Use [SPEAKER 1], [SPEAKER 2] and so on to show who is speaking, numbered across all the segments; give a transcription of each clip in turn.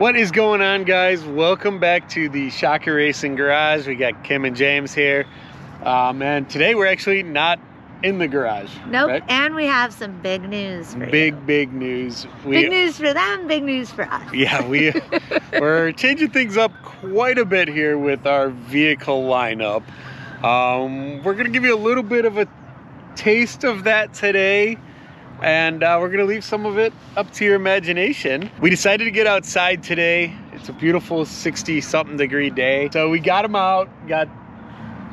[SPEAKER 1] What is going on, guys? Welcome back to the ShockerRacing Garage. We got Kim and James here. And today we're actually not in the garage.
[SPEAKER 2] Nope,
[SPEAKER 1] right?
[SPEAKER 2] And we have some big news for you.
[SPEAKER 1] Big news.
[SPEAKER 2] Big news for them, big news for us.
[SPEAKER 1] Yeah, we're changing things up quite a bit here with our vehicle lineup. We're going to give you a little bit of a taste of that today. And we're going to leave some of it up to your imagination. We decided to get outside today. It's a beautiful 60-something degree day. So we got them out, got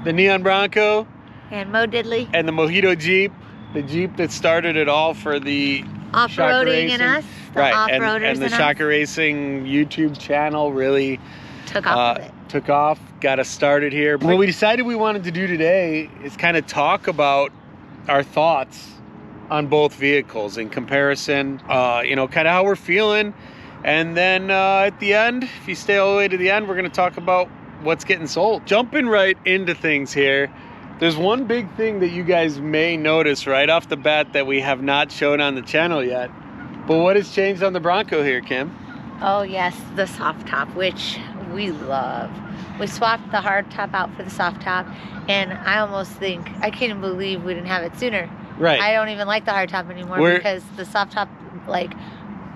[SPEAKER 1] the neon Bronco.
[SPEAKER 2] And Mo Diddley.
[SPEAKER 1] And the Mojito Jeep. The Jeep that started it all for the
[SPEAKER 2] off-roading in us.
[SPEAKER 1] Right,
[SPEAKER 2] off-roaders
[SPEAKER 1] and the ShockerRacing YouTube channel really
[SPEAKER 2] took off with it.
[SPEAKER 1] Took off, got us started here. What we decided we wanted to do today is kind of talk about our thoughts on both vehicles in comparison, you know, kind of how we're feeling. And then at the end, if you stay all the way to the end, we're going to talk about what's getting sold. Jumping right into things here, there's one big thing that you guys may notice right off the bat that we have not shown on the channel yet. But what has changed on the Bronco here, Kim?
[SPEAKER 2] Oh yes, the soft top, which we love. We swapped the hard top out for the soft top, and I almost think, I can't believe we didn't have it sooner.
[SPEAKER 1] Right.
[SPEAKER 2] I don't even like the hard top anymore because the soft top like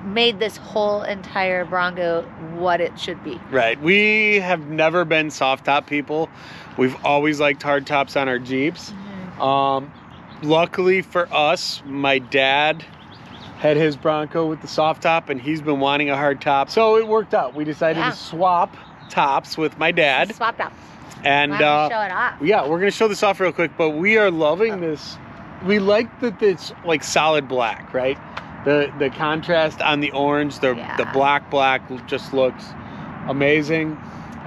[SPEAKER 2] made this whole entire Bronco what it should be.
[SPEAKER 1] Right. We have never been soft top people. We've always liked hard tops on our Jeeps. Mm-hmm. Luckily for us, my dad had his Bronco with the soft top, and he's been wanting a hard top. So it worked out. We decided to swap tops with my dad.
[SPEAKER 2] We swapped out.
[SPEAKER 1] And
[SPEAKER 2] show it off.
[SPEAKER 1] Yeah, we're gonna show this off real quick, but we are loving this. We like that it's like solid black, right? The contrast on the orange, the black just looks amazing.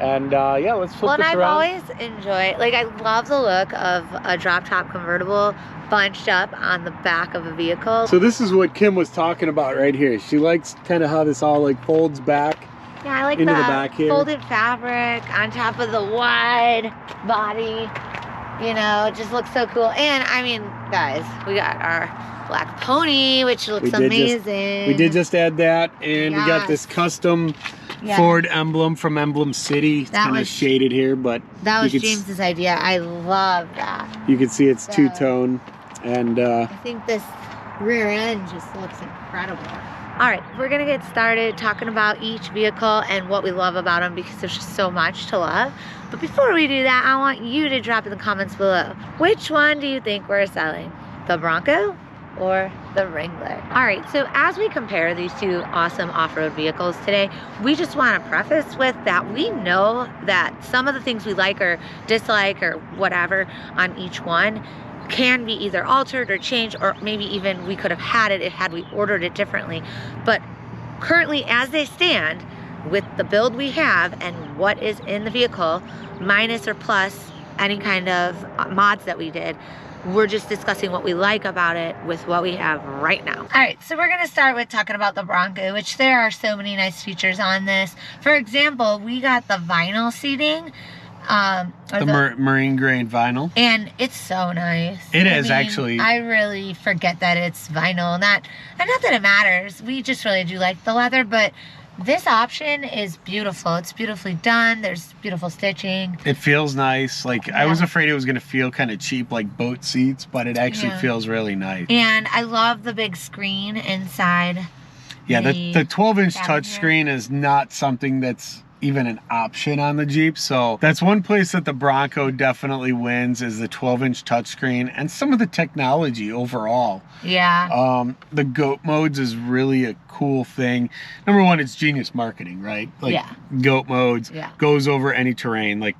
[SPEAKER 1] And yeah, let's flip this around.
[SPEAKER 2] Well, I've always enjoyed, like, I love the look of a drop top convertible bunched up on the back of a vehicle.
[SPEAKER 1] So this is what Kim was talking about right here. She likes kind of how this all like folds back.
[SPEAKER 2] Yeah, I like
[SPEAKER 1] into the back here.
[SPEAKER 2] Folded fabric on top of the wide body. You know, it just looks so cool. And I mean, guys, we got our black pony, which looks amazing.
[SPEAKER 1] We did just add that, and we got this custom Ford emblem from Emblem City. It's kind of shaded here, but
[SPEAKER 2] that was James's idea. I love that.
[SPEAKER 1] You can see it's two-tone, and
[SPEAKER 2] I think this rear end just looks incredible. All right, we're gonna get started talking about each vehicle and what we love about them because there's just so much to love. But before we do that, I want you to drop in the comments below. Which one do you think we're selling? The Bronco or the Wrangler? All right, so as we compare these two awesome off-road vehicles today, we just want to preface with that we know that some of the things we like or dislike or whatever on each one can be either altered or changed, or maybe even we could have had it had we ordered it differently. But currently, as they stand, with the build we have and what is in the vehicle, minus or plus any kind of mods that we did, we're just discussing what we like about it with what we have right now. All right, so we're gonna start with talking about the Bronco, which there are so many nice features on this. For example, we got the vinyl seating.
[SPEAKER 1] The marine grain vinyl, and
[SPEAKER 2] it's so nice.
[SPEAKER 1] It is actually.
[SPEAKER 2] I really forget that it's vinyl, not that it matters. We just really do like the leather, but this option is beautiful. It's beautifully done. There's beautiful stitching. It feels nice. Like I was afraid it was gonna feel kind of cheap, like boat seats, but it actually feels really nice. And I love the big screen inside. Yeah, the 12-inch touchscreen is not something that's even an option on the Jeep. So that's one place that the Bronco definitely wins, is the 12-inch touchscreen and some of the technology overall. Yeah. The GOAT modes is really a cool thing. Number one, it's genius marketing, right? Like GOAT modes goes over any terrain. Like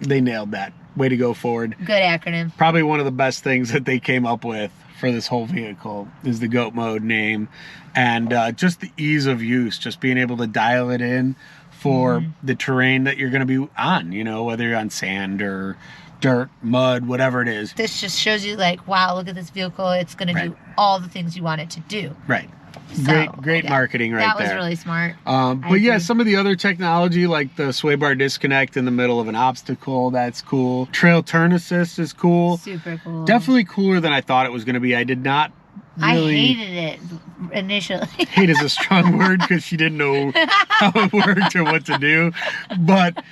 [SPEAKER 2] they nailed that. Way to go, Ford. Good acronym. Probably one of the best things that they came up with for this whole vehicle is the GOAT mode name, and just the ease of use, just being able to dial it in for the terrain that you're going to be on, you know, whether you're on sand or dirt, mud, whatever it is. This just shows you, like, wow, look at this vehicle. It's going to do all the things you want it to do. Right. So, great marketing right there. That was really smart. But yeah, some of the other technology, like the sway bar disconnect in the middle of an obstacle, that's cool. Trail turn assist is cool. Super cool. Definitely cooler than I thought it was going to be. I did not I
[SPEAKER 1] really...
[SPEAKER 2] hated it initially.
[SPEAKER 1] Hate is a strong word because she didn't know how it worked or what to do. But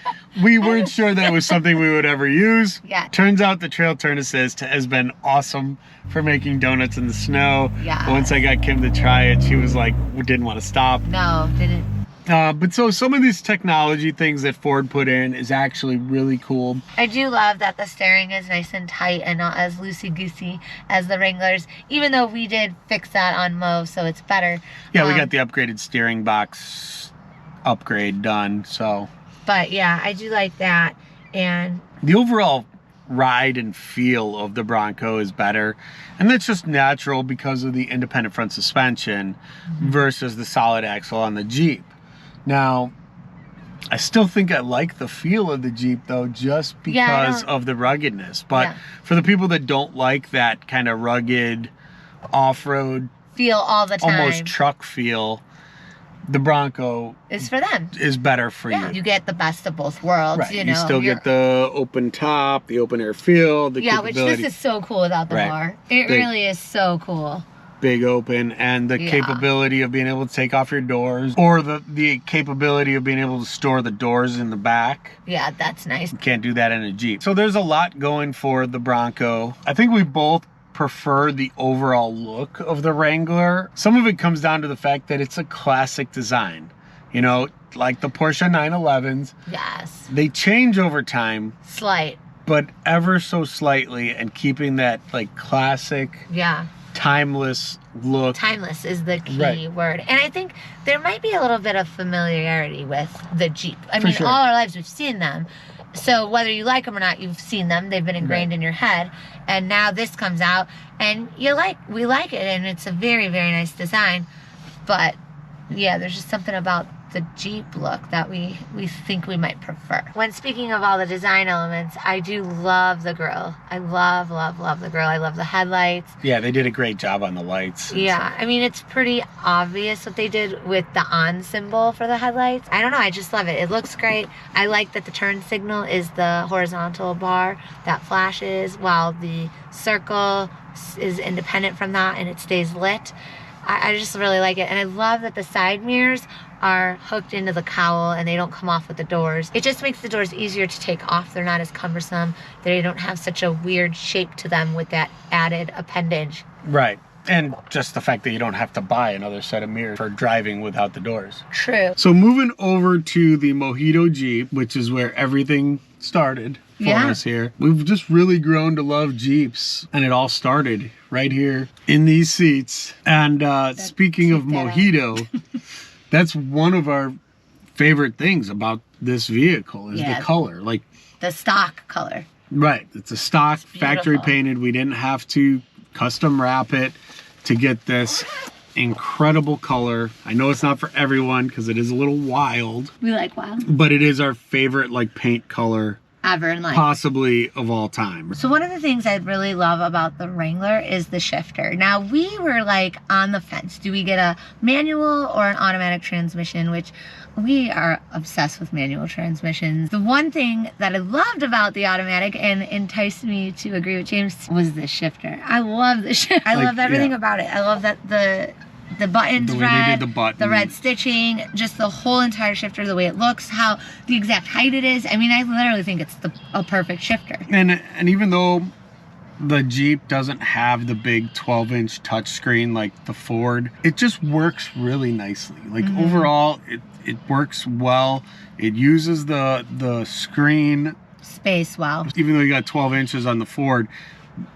[SPEAKER 1] we weren't sure that it was something we would ever use.
[SPEAKER 2] Yeah.
[SPEAKER 1] Turns out the trail turn assist has been awesome for making donuts in the snow.
[SPEAKER 2] Yeah.
[SPEAKER 1] Once I got Kim to try it, she was like, we didn't want to stop.
[SPEAKER 2] No, didn't.
[SPEAKER 1] But so some of these technology things that Ford put in is actually really cool.
[SPEAKER 2] I do love that the steering is nice and tight and not as loosey-goosey as the Wranglers, even though we did fix that on Mauve, so it's better.
[SPEAKER 1] Yeah, we got the upgraded steering box upgrade done, so.
[SPEAKER 2] But yeah, I do like that. And
[SPEAKER 1] the overall ride and feel of the Bronco is better, and that's just natural because of the independent front suspension versus the solid axle on the Jeep. Now, I still think I like the feel of the Jeep though, just because of the ruggedness. But for the people that don't like that kind of rugged off-road
[SPEAKER 2] feel all the time,
[SPEAKER 1] almost truck feel, the Bronco
[SPEAKER 2] is for them.
[SPEAKER 1] Is better for you.
[SPEAKER 2] You get the best of both worlds.
[SPEAKER 1] Right.
[SPEAKER 2] You know,
[SPEAKER 1] you still get the open top, the open air feel, the capability.
[SPEAKER 2] Which this is so cool without the bar. It really is so cool.
[SPEAKER 1] Big open, and the capability of being able to take off your doors, or the capability of being able to store the doors in the back.
[SPEAKER 2] Yeah, that's nice.
[SPEAKER 1] You can't do that in a Jeep. So there's a lot going for the Bronco. I think we both prefer the overall look of the Wrangler. Some of it comes down to the fact that it's a classic design. You know, like the Porsche 911s.
[SPEAKER 2] Yes.
[SPEAKER 1] They change over time.
[SPEAKER 2] Slight.
[SPEAKER 1] But ever so slightly, and keeping that like classic.
[SPEAKER 2] Yeah.
[SPEAKER 1] Timeless look.
[SPEAKER 2] Timeless is the key word. And I think there might be a little bit of familiarity with the Jeep. I mean, all our lives we've seen them. So whether you like them or not, you've seen them. They've been ingrained in your head. And now this comes out and we like it, and it's a very, very nice design. But yeah, there's just something about the Jeep look that we think we might prefer. When speaking of all the design elements, I do love the grille. I love the grille. I love the headlights.
[SPEAKER 1] Yeah, they did a great job on the lights.
[SPEAKER 2] Yeah, I mean, it's pretty obvious what they did with the on symbol for the headlights. I don't know, I just love it. It looks great. I like that the turn signal is the horizontal bar that flashes, while the circle is independent from that and it stays lit. I just really like it. And I love that the side mirrors are hooked into the cowl and they don't come off with the doors. It just makes the doors easier to take off. They're not as cumbersome. They don't have such a weird shape to them with that added appendage.
[SPEAKER 1] Right. And just the fact that you don't have to buy another set of mirrors for driving without the doors.
[SPEAKER 2] True.
[SPEAKER 1] So moving over to the Mojito Jeep, which is where everything started for us here. We've just really grown to love Jeeps, and it all started right here in these seats. And speaking of Mojito, that's one of our favorite things about this vehicle is the color. Like
[SPEAKER 2] the stock color.
[SPEAKER 1] Right. It's a stock, factory painted. We didn't have to custom wrap it to get this incredible color. I know it's not for everyone because it is a little wild.
[SPEAKER 2] We like wild.
[SPEAKER 1] But it is our favorite like paint color
[SPEAKER 2] ever in life,
[SPEAKER 1] possibly of all time.
[SPEAKER 2] So one of the things I really love about the Wrangler is the shifter. Now we were like on the fence. Do we get a manual or an automatic transmission? Which we are obsessed with manual transmissions. The one thing that I loved about the automatic and enticed me to agree with James was the shifter. I love the shifter. I love everything about it. I love that the buttons red, the red stitching, just the whole entire shifter, the way it looks, how the exact height it is. I mean, I literally think it's a perfect shifter. And
[SPEAKER 1] even though the Jeep doesn't have the big 12-inch touchscreen like the Ford, it just works really nicely. Like overall, it works well. It uses the screen
[SPEAKER 2] space well.
[SPEAKER 1] Even though you got 12 inches on the Ford,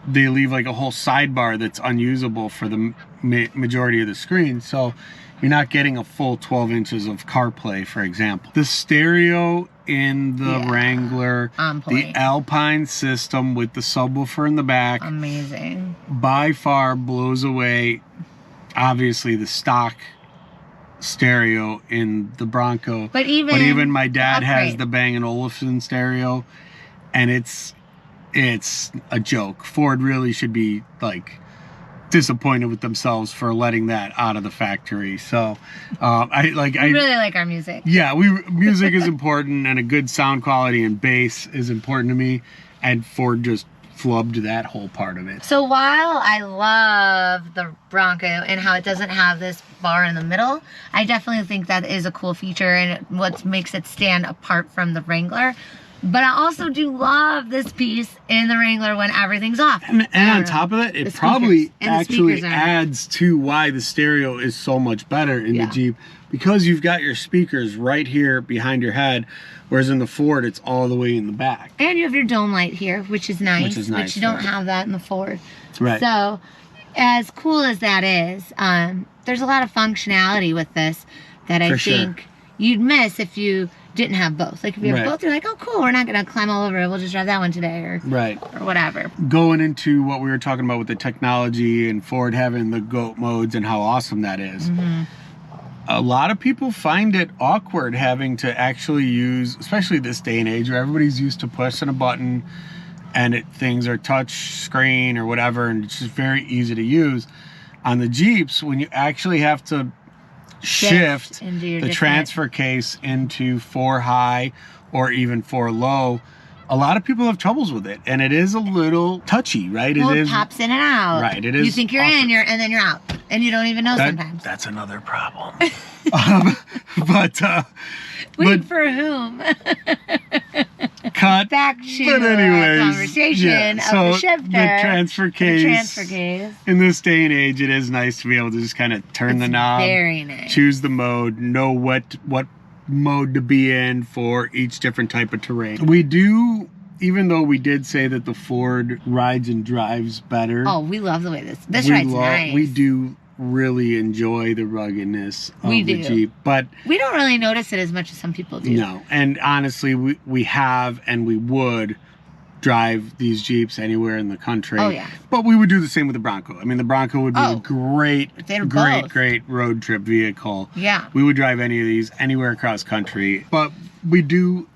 [SPEAKER 1] they leave like a whole sidebar that's unusable for the majority of the screen. So you're not getting a full 12 inches of CarPlay, for example. The stereo in the Wrangler, the Alpine system with the subwoofer in the back,
[SPEAKER 2] amazing,
[SPEAKER 1] by far blows away obviously the stock stereo in the Bronco. But even my dad has the Bang & Olufsen stereo, and it's a joke. Ford really should be like disappointed with themselves for letting that out of the factory. So I really like our music. Yeah, music is important, and a good sound quality and bass is important to me, and Ford just flubbed that whole part of it.
[SPEAKER 2] So while I love the Bronco and how it doesn't have this bar in the middle, I definitely think that is a cool feature and what makes it stand apart from the Wrangler. But I also do love this piece in the Wrangler when everything's off.
[SPEAKER 1] And on top of that, it probably actually adds to why the stereo is so much better in the Jeep, because you've got your speakers right here behind your head, whereas in the Ford, it's all the way in the back.
[SPEAKER 2] And you have your dome light here, which is nice, which you don't have that in the Ford.
[SPEAKER 1] Right.
[SPEAKER 2] So, as cool as that is, there's a lot of functionality with this that I think you'd miss if you didn't have both. Like if you have both, you're like, oh cool, we're not gonna climb all over it, we'll just drive that one today, or whatever.
[SPEAKER 1] Going into what we were talking about with the technology and Ford having the GOAT modes and how awesome that is. A lot of people find it awkward having to actually use, especially this day and age where everybody's used to pushing a button and things are touch screen or whatever, and it's just very easy to use. On the Jeeps, when you actually have to shift the transfer case into 4 high or even 4 low, a lot of people have troubles with it, and it is a little touchy, right?
[SPEAKER 2] Well, it pops in and out.
[SPEAKER 1] Right, it is.
[SPEAKER 2] You think you're in, and then you're out, and you don't even know sometimes.
[SPEAKER 1] That's another problem.
[SPEAKER 2] Wait, for whom?
[SPEAKER 1] Cut.
[SPEAKER 2] Back to the conversation of the shifter.
[SPEAKER 1] The transfer case. In this day and age, it is nice to be able to just kind of turn the knob.
[SPEAKER 2] Very nice.
[SPEAKER 1] Choose the mode, know what mode to be in for each different type of terrain. We do, even though we did say that the Ford rides and drives better.
[SPEAKER 2] Oh, we love the way this rides nice.
[SPEAKER 1] We do really enjoy the ruggedness of the Jeep, but
[SPEAKER 2] we don't really notice it as much as some people do.
[SPEAKER 1] No, and honestly, we have and we would drive these Jeeps anywhere in the country.
[SPEAKER 2] Oh yeah.
[SPEAKER 1] But we would do the same with the Bronco. I mean, the Bronco would be a great road trip vehicle.
[SPEAKER 2] Yeah.
[SPEAKER 1] We would drive any of these anywhere across country. But we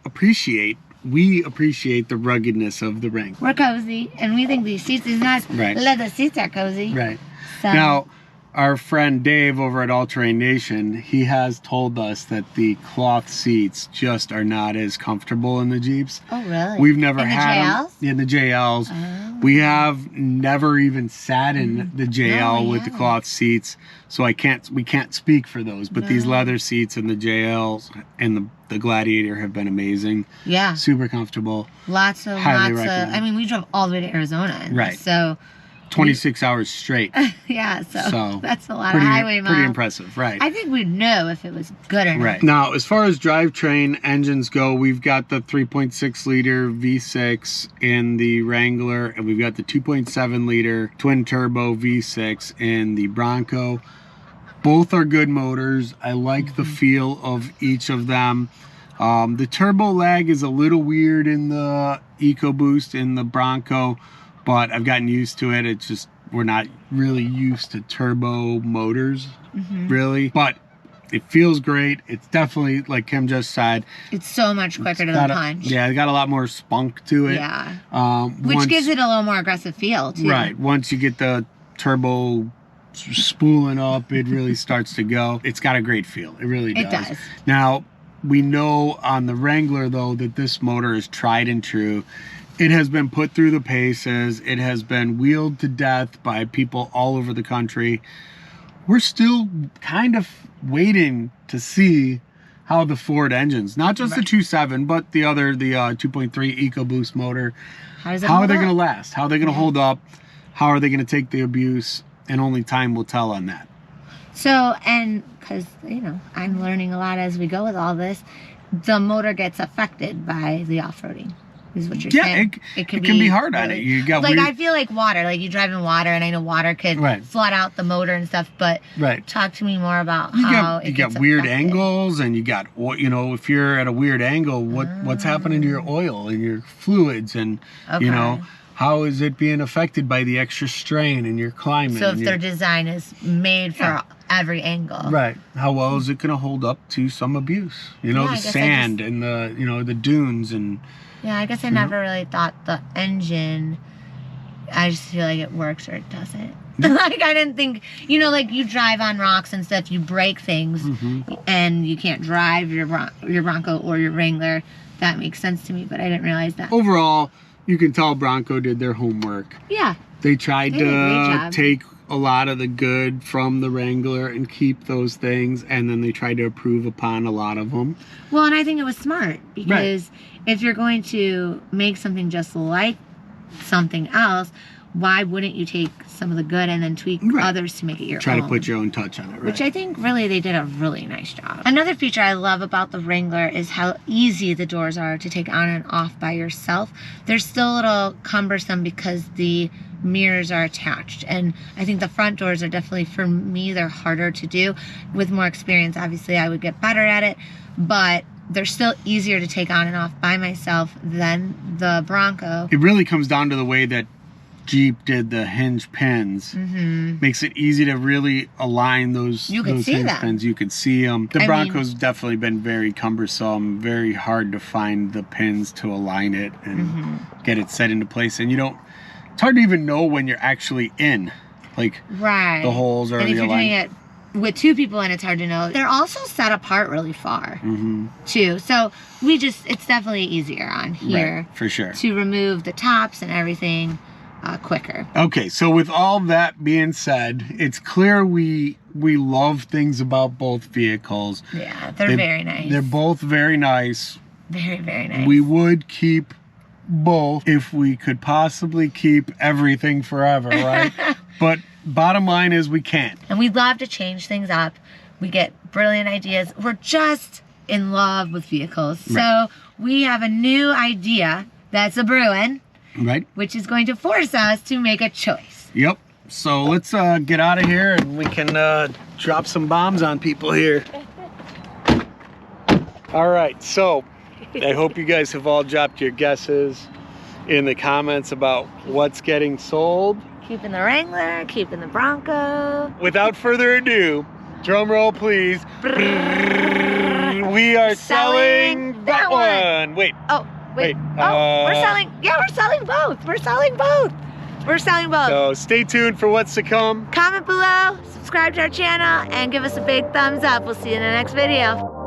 [SPEAKER 1] appreciate the ruggedness of the Wrangler.
[SPEAKER 2] We're cozy, and we think these seats is nice.
[SPEAKER 1] Right.
[SPEAKER 2] Leather seats are cozy.
[SPEAKER 1] Right.
[SPEAKER 2] So.
[SPEAKER 1] Now, our friend Dave over at All Terrain Nation, he has told us that the cloth seats just are not as comfortable in the Jeeps.
[SPEAKER 2] Oh, really?
[SPEAKER 1] We've never had them in the JLs.
[SPEAKER 2] Oh.
[SPEAKER 1] We have never even sat in the JL with the cloth seats, so we can't speak for those. But these leather seats in the JLs and the Gladiator have been amazing.
[SPEAKER 2] Yeah.
[SPEAKER 1] Super comfortable.
[SPEAKER 2] Lots of. I mean, we drove all the way to Arizona.
[SPEAKER 1] Right.
[SPEAKER 2] So.
[SPEAKER 1] 26 hours straight.
[SPEAKER 2] Yeah, so that's a lot of highway miles.
[SPEAKER 1] Pretty impressive, right.
[SPEAKER 2] I think we'd know if it was good or not.
[SPEAKER 1] Right. Now, as far as drivetrain engines go, we've got the 3.6 liter V6 in the Wrangler, and we've got the 2.7 liter twin turbo V6 in the Bronco. Both are good motors. I like the feel of each of them. The turbo lag is a little weird in the EcoBoost in the Bronco, but I've gotten used to it. It's just, we're not really used to turbo motors, really. But it feels great. It's definitely, like Kim just said,
[SPEAKER 2] it's so much quicker to the punch.
[SPEAKER 1] Yeah, it got a lot more spunk to it.
[SPEAKER 2] Yeah. Which gives it a little more aggressive feel, too.
[SPEAKER 1] Right. Once you get the turbo spooling up, it really starts to go. It's got a great feel. It really does. It does. Now, we know on the Wrangler, though, that this motor is tried and true. It has been put through the paces. It has been wheeled to death by people all over the country. We're still kind of waiting to see how the Ford engines, not just the 2.7, but the 2.3 EcoBoost motor, how are they going to last? How are they going to hold up? How are they going to take the abuse? And only time will tell on that.
[SPEAKER 2] So, and because, you know, I'm learning a lot as we go with all this, the motor gets affected by the off-roading. Is what you're saying.
[SPEAKER 1] It can be hard on it. You got
[SPEAKER 2] I feel like water. Like you drive in water, and I know water could flood out the motor and stuff. But talk to me more about how
[SPEAKER 1] you got weird angles, and you got, you know, if you're at a weird angle, what's happening to your oil and your fluids, and you know, how is it being affected by the extra strain and your climate?
[SPEAKER 2] So if their design is made for every angle,
[SPEAKER 1] right? How well is it going to hold up to some abuse? You know, the sand and the the dunes and.
[SPEAKER 2] Yeah, I guess I never really thought the engine, I just feel like it works or it doesn't. Like, I didn't think, you know, like you drive on rocks and stuff, you break things, and you can't drive your Bronco or your Wrangler. That makes sense to me, but I didn't realize that.
[SPEAKER 1] Overall, you can tell Bronco did their homework.
[SPEAKER 2] Yeah.
[SPEAKER 1] They tried
[SPEAKER 2] They did a great
[SPEAKER 1] to
[SPEAKER 2] job.
[SPEAKER 1] take a lot of the good from the Wrangler and keep those things, and then they tried to improve upon a lot of them.
[SPEAKER 2] Well, and I think it was smart because if you're going to make something just like something else, why wouldn't you take some of the good and then tweak others to make it your own?
[SPEAKER 1] Try to put your own touch on it, right?
[SPEAKER 2] Which I think really they did a really nice job. Another feature I love about the Wrangler is how easy the doors are to take on and off by yourself. They're still a little cumbersome because the mirrors are attached, and I think the front doors are definitely, for me, they're harder to do. With more experience, obviously I would get better at it, but they're still easier to take on and off by myself than the Bronco.
[SPEAKER 1] It really comes down to the way that Jeep did the hinge pins. Makes it easy to really align those hinge pins. You can see them. The Bronco's definitely been very cumbersome, very hard to find the pins to align it and get it set into place. And it's hard to even know when you're actually in, like the holes are.
[SPEAKER 2] And if you're doing it with two people in, it's hard to know. They're also set apart really far too. So it's definitely easier on here
[SPEAKER 1] for sure
[SPEAKER 2] to remove the tops and everything quicker.
[SPEAKER 1] Okay, so with all that being said, it's clear we love things about both vehicles.
[SPEAKER 2] Yeah, they're very nice.
[SPEAKER 1] They're both very nice.
[SPEAKER 2] Very, very nice.
[SPEAKER 1] We would keep both if we could possibly keep everything forever, right? But bottom line is we can't.
[SPEAKER 2] And we'd love to change things up. We get brilliant ideas. We're just in love with vehicles. So we have a new idea that's a brewing.
[SPEAKER 1] Right.
[SPEAKER 2] Which is going to force us to make a choice.
[SPEAKER 1] Yep. So let's get out of here and we can drop some bombs on people here. All right. So I hope you guys have all dropped your guesses in the comments about what's getting sold.
[SPEAKER 2] Keeping the Wrangler, keeping the Bronco.
[SPEAKER 1] Without further ado, drum roll please. We are selling that one. Wait.
[SPEAKER 2] Oh. Wait, we're selling, we're selling both. We're selling both. We're selling both.
[SPEAKER 1] So stay tuned for what's to come.
[SPEAKER 2] Comment below, subscribe to our channel, and give us a big thumbs up. We'll see you in the next video.